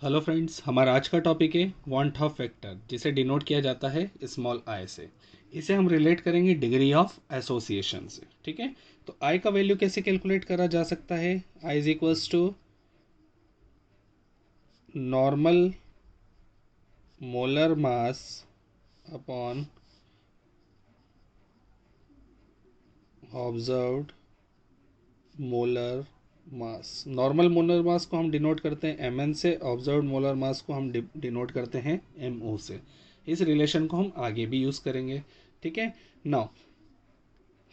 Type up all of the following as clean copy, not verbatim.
Hello friends, हमारा आज का टॉपिक है वांट ऑफ फैक्टर, जिसे डिनोट किया जाता है स्मॉल आई से। इसे हम रिलेट करेंगे डिग्री ऑफ एसोसिएशन से। ठीक है, तो आई का वैल्यू कैसे कैलकुलेट करा जा सकता है? I is equals to normal molar mass upon observed molar mass. Normal molar mass को हम डिनोट करते हैं mn से, ऑब्जर्व्ड मोलर मास को हम डिनोट करते हैं mo से। इस रिलेशन को हम आगे भी यूज़ करेंगे। ठीक है, नाउ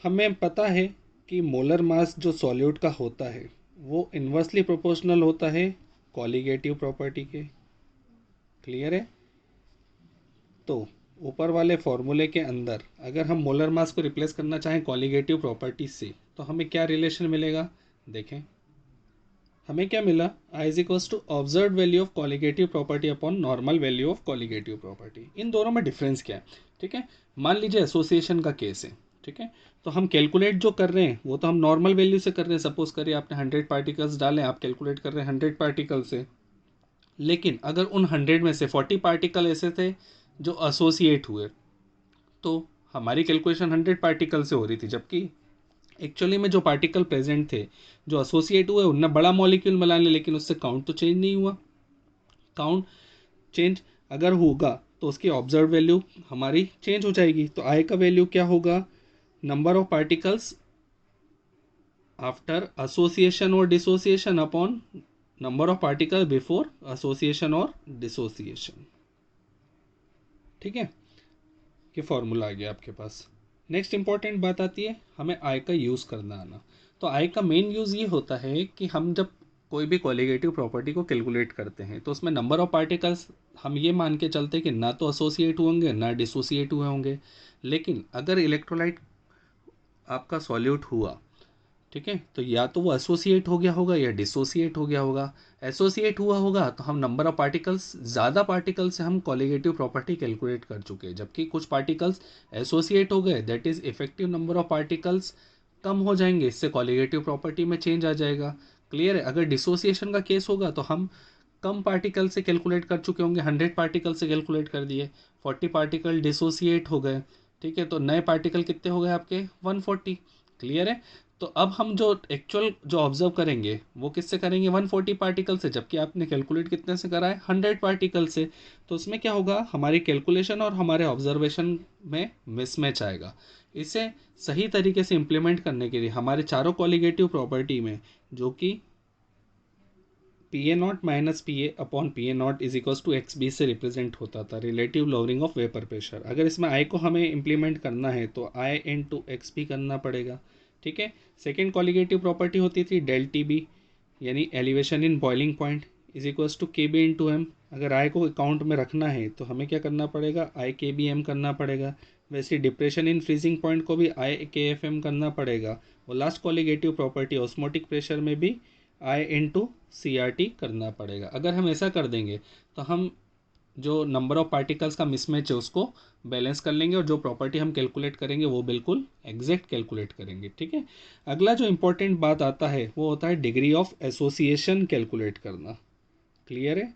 हमें पता है कि मोलर मास जो सॉल्यूट का होता है वो इन्वर्सली प्रोपोर्शनल होता है कॉलिगेटिव प्रॉपर्टी के। क्लियर है? तो ऊपर वाले फॉर्मूले के अंदर अगर हम मोलर मास को रिप्लेस करना चाहें कॉलिगेटिव प्रॉपर्टी से, तो हमें क्या रिलेशन मिलेगा? देखें, हमें क्या मिला? I is equals to observe value of colligative property upon normal value of colligative property. इन दोनों में डिफरेंस क्या है? ठीक है, मान लीजिए एसोसिएशन का केस है। ठीक है, तो हम कैलकुलेट जो कर रहे हैं वो तो हम नॉर्मल वैल्यू से कर रहे हैं। सपोज करिए आपने 100 पार्टिकल्स डाले, आप कैलकुलेट कर रहे हैं 100 पार्टिकल से। लेकिन अगर उन 100 में से 40 पार्टिकल ऐसे थे जो एसोसिएट हुए, तो हमारी कैलकुलेशन 100 पार्टिकल से हो रही थी, जबकि एक्चुअली में जो पार्टिकल प्रेजेंट थे जो एसोसिएट हुए उनने बड़ा मॉलिक्यूल बना लिया, लेकिन उससे काउंट तो चेंज नहीं हुआ। काउंट चेंज अगर होगा तो उसकी ऑब्जर्व वैल्यू हमारी चेंज हो जाएगी। तो आई का वैल्यू क्या होगा? Number of particles after association और dissociation upon number of particle before association और डिसोसिएशन। ठीक है, ये फॉर्मूला आ गया आपके पास। नेक्स्ट इंपॉर्टेंट बात आती है हमें आई का यूज़ करना आना। तो आई का मेन यूज़ ये होता है कि हम जब कोई भी कॉलिगेटिव प्रॉपर्टी को कैलकुलेट करते हैं तो उसमें नंबर ऑफ पार्टिकल्स हम ये मान के चलते हैं कि ना तो एसोसिएट होंगे ना डिसोसिएट हुए होंगे। लेकिन अगर इलेक्ट्रोलाइट आपका सॉल्यूट हुआ, ठीक है, तो या तो वो एसोसिएट हो गया होगा या डिसोसिएट हो गया होगा। एसोसिएट हुआ होगा तो हम नंबर ऑफ पार्टिकल्स, ज़्यादा पार्टिकल्स से हम कॉलिगेटिव प्रॉपर्टी कैलकुलेट कर चुके हैं, जबकि कुछ पार्टिकल्स एसोसिएट हो गए, that is effective number of particles कम हो जाएंगे, इससे कॉलिगेटिव प्रॉपर्टी में चेंज आ जाएगा। क्लियर है? अगर डिसोसिएशन का केस होगा तो हम कम पार्टिकल से कैलकुलेट कर चुके होंगे, 100 पार्टिकल से कैलकुलेट कर दिए, 40 पार्टिकल डिसोसिएट हो गए। ठीक है, तो नए पार्टिकल कितने हो गए आपके? 140। क्लियर है? तो अब हम जो एक्चुअल जो ऑब्जर्व करेंगे वो किससे करेंगे? 140 पार्टिकल से, जबकि आपने कैलकुलेट कितने से करा है? 100 पार्टिकल से। तो उसमें क्या होगा? हमारी कैलकुलेशन और हमारे ऑब्जर्वेशन में मिसमैच आएगा। इसे सही तरीके से इम्प्लीमेंट करने के लिए हमारे चारों कॉलिगेटिव प्रॉपर्टी में, जो कि P A nought minus P A upon P A nought is equals to X B से रिप्रेजेंट होता था, relative lowering of vapour pressure. अगर इसमें आई को हमें इम्प्लीमेंट करना है तो I into X B करना पड़ेगा। ठीक है, सेकेंड कॉलिगेटिव प्रॉपर्टी होती थी डेल टी बी, यानी elevation in boiling point is equals to K B into M. अगर आई को अकाउंट में रखना है तो हमें क्या करना पड़ेगा? आई के बी एम करना पड़ेगा। वैसे डिप्रेशन इन फ्रीजिंग पॉइंट को भी आई के एफ एम करना पड़ेगा। और last colligative property osmotic pressure में भी आई इंटू सी आर टी करना पड़ेगा। अगर हम ऐसा कर देंगे तो हम जो नंबर ऑफ पार्टिकल्स का मिसमैच है उसको बैलेंस कर लेंगे, और जो प्रॉपर्टी हम कैलकुलेट करेंगे वो बिल्कुल एग्जैक्ट कैलकुलेट करेंगे। ठीक है, अगला जो इंपॉर्टेंट बात आता है वो होता है डिग्री ऑफ एसोसिएशन कैलकुलेट करना। क्लियर है?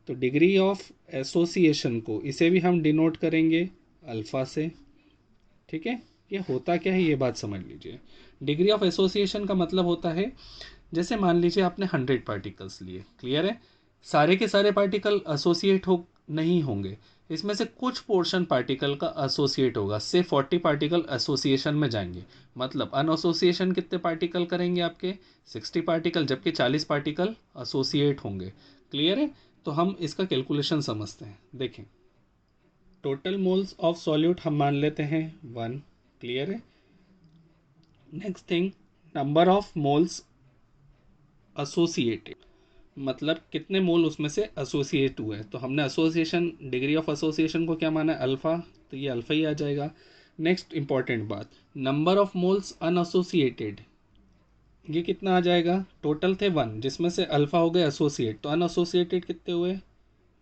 तो डिग्री ऑफ एसोसिएशन को इसे भी हम डिनोट करेंगे अल्फ़ा से। ठीक है, ये होता क्या है ये बात समझ लीजिए। डिग्री ऑफ एसोसिएशन का मतलब होता है, जैसे मान लीजिए आपने 100 पार्टिकल्स लिए। क्लियर है? सारे के सारे पार्टिकल एसोसिएट हो नहीं होंगे, इसमें से कुछ पोर्शन पार्टिकल का एसोसिएट होगा, से 40 पार्टिकल एसोसिएशन में जाएंगे। मतलब अनएसोसिएशन कितने पार्टिकल करेंगे आपके? 60 पार्टिकल, जबकि 40 पार्टिकल एसोसिएट होंगे। क्लियर है? तो हम इसका कैलकुलेशन समझते हैं। देखें, टोटल मोल्स ऑफ सॉल्यूट हम मान लेते हैं 1। क्लियर है? Next thing, number of moles associated, मतलब कितने मोल उसमें से एसोसिएट हुए हैं। तो हमने एसोसिएशन, डिग्री ऑफ एसोसिएशन को क्या माना है? अल्फ़ा, तो ये अल्फ़ा ही आ जाएगा। नेक्स्ट इंपॉर्टेंट बात, नंबर ऑफ मोल्स अनएसोसिएटेड, ये कितना आ जाएगा? टोटल थे 1, जिसमें से अल्फ़ा हो गए एसोसिएट, तो अनएसोसिएटेड कितने हुए?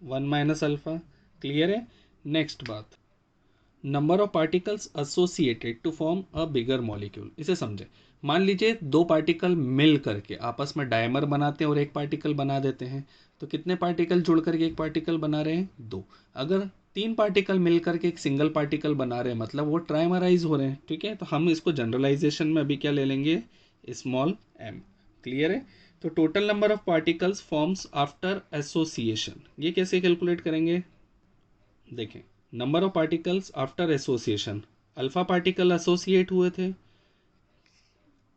1 माइनस अल्फ़ा। क्लियर है? नेक्स्ट बात, number of particles associated to form a bigger molecule. इसे समझे, मान लीजिए दो पार्टिकल मिल करके आपस में डायमर बनाते हैं और एक पार्टिकल बना देते हैं, तो कितने पार्टिकल जुड़ करके एक पार्टिकल बना रहे हैं? दो। अगर तीन पार्टिकल मिल करके एक सिंगल पार्टिकल बना रहे हैं मतलब वो ट्राइमराइज हो रहे हैं, ठीक है। तो हम इसको जनरलाइजेशन में अभी क्या ले लेंगे? Small m। क्लियर है? तो total number of particles forms after association, ये कैसे कैलकुलेट करेंगे? देखें, number of particles after association, alpha particle associate हुए थे,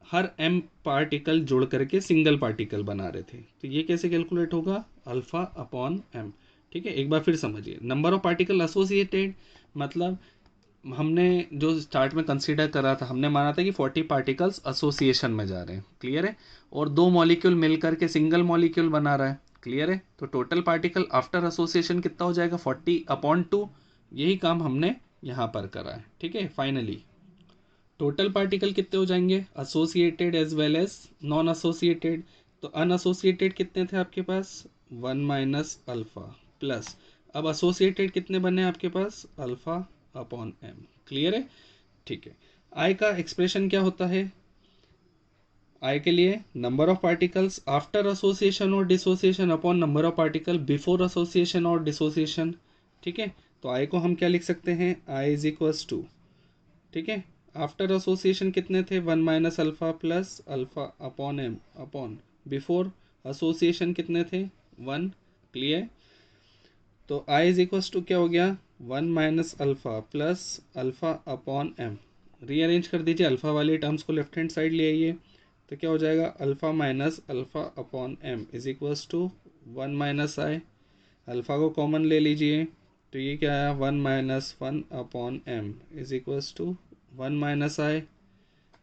हर m पार्टिकल जुड़ करके सिंगल पार्टिकल बना रहे थे, तो ये कैसे कैलकुलेट होगा? Alpha upon m। ठीक है, एक बार फिर समझिए, नंबर ऑफ पार्टिकल एसोसिएटेड मतलब हमने जो स्टार्ट में कंसीडर करा था, हमने माना था कि 40 पार्टिकल्स एसोसिएशन में जा रहे हैं, क्लियर है, और दो मॉलिक्यूल मिलकर के सिंगल मॉलिक्यूल बना रहा है, क्लियर है। तो टोटल पार्टिकल आफ्टर एसोसिएशन कितना हो जाएगा? 40/2। यही काम हमने यहाँ पर करा है, ठीक है। फाइनली टोटल पार्टिकल कितने हो जाएंगे? Associated as well as non associated. तो अनएसोसिएटेड कितने थे आपके पास? 1 माइनस अल्फा प्लस, अब एसोसिएटेड कितने बने आपके पास? Alpha upon m। क्लियर है? ठीक है। आई का एक्सप्रेशन क्या होता है? आई के लिए number of particles after association और dissociation upon number of particle before association और डिसोसिएशन, ठीक है। तो आई को हम क्या लिख सकते हैं? आई इज इक्वल्स टू, ठीक है, आफ्टर एसोसिएशन कितने थे? 1 minus alpha plus alpha upon m upon before association कितने थे? 1। क्लियर? तो i इज इक्वल्स टू क्या हो गया? 1 minus alpha plus alpha upon m। Rearrange कर दीजिए, अल्फा वाले टर्म्स को लेफ्ट हैंड साइड ले आइए, तो क्या हो जाएगा? Alpha minus alpha upon m is equals to 1 minus I, alpha को कॉमन ले लीजिए, तो ये क्या आया? 1 minus 1 upon m is equals to 1 minus I,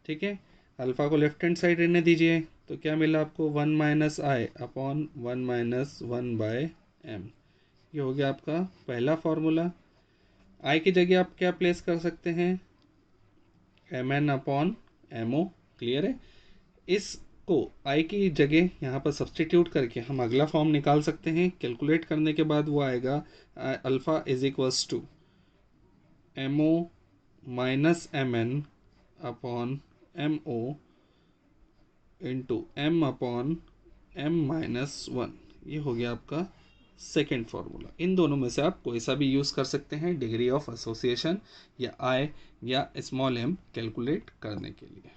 ठीक है। अल्फा को लेफ्ट हैंड साइड रहने दीजिए, तो क्या मिला आपको? 1 माइनस आई अपॉन 1 माइनस 1 बाय m। ये हो गया आपका पहला फॉर्मूला। आई की जगह आप क्या प्लेस कर सकते हैं? M N upon M O. Clear है? इसको आई की जगह यहाँ पर सब्सटीट्यूट करके हम अगला फॉर्म निकाल सकते हैं। कैलकुलेट करने के बाद वो आएगा alpha is equals to M O minus M N upon M O into M upon M minus 1। ये हो गया आपका सेकेंड फॉर्मूला। इन दोनों में से आप कोई सा भी यूज़ कर सकते हैं डिग्री ऑफ एसोसिएशन या आई या स्मॉल m कैलकुलेट करने के लिए।